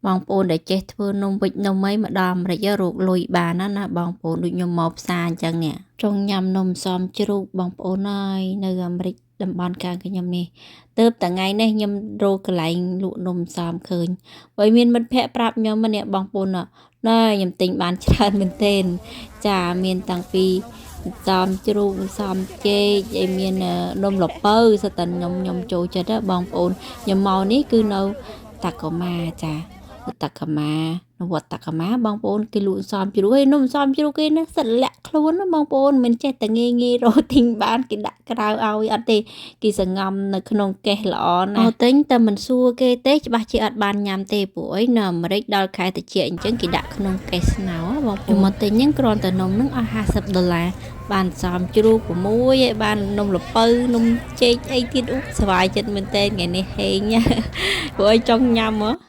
បងប្អូនដែលចេះធ្វើនំវិចនំអីម្ដងអាមេរិករកលុយបានណាបងប្អូនដូចខ្ញុំមកផ្សារអញ្ចឹងនេះចង់ញ៉ាំនំសមជ្រូកបងប្អូនអើយនៅអាមេរិកតំបន់ខាងខ្ញុំនេះទើបតែថ្ងៃនេះខ្ញុំរកកន្លែងលក់នំសមឃើញបើមានមិត្តភ័ក្តិប្រាប់ខ្ញុំម្នាក់បងប្អូនណែខ្ញុំទិញបានច្រើនមែនទែនចាមានតាំងពីសមជ្រូកសមចេកហើយមាននំល្ពៅសិតតែខ្ញុំចូលចិត្តបងប្អូនខ្ញុំមកនេះគឺនៅតាកូម៉ាចាតាកម៉ានៅវត្តតាកម៉ាបងប្អូនគេលក់សមជ្រូកហើយនំសមជ្រូកគេណាសិតលាក់ខ្លួនណាបងប្អូនមិនចេះតែងាយរកទិញបានគេដាក់ក្រៅឲ្យអត់ទេគេសង្ងំនៅក្នុងកេសល្អណាស់ទិញតែមិនសួរគេទេច្បាស់ជាអត់បានញ៉ាំទេព្រោះអីនៅអាមេរិកដល់ខែត្រជាក់អញ្ចឹងគេដាក់ក្នុងកេសស្នោបងប្អូនមកទិញហ្នឹងគ្រាន់តែនំហ្នឹងអស់$50បានសមជ្រូក6ហើយបាននំល្ពៅនំចេកអីទៀតស្វាយចិត្តមែនតើថ្ងៃនេះហេងព្រោះអីចង់ញ៉ាំហ៎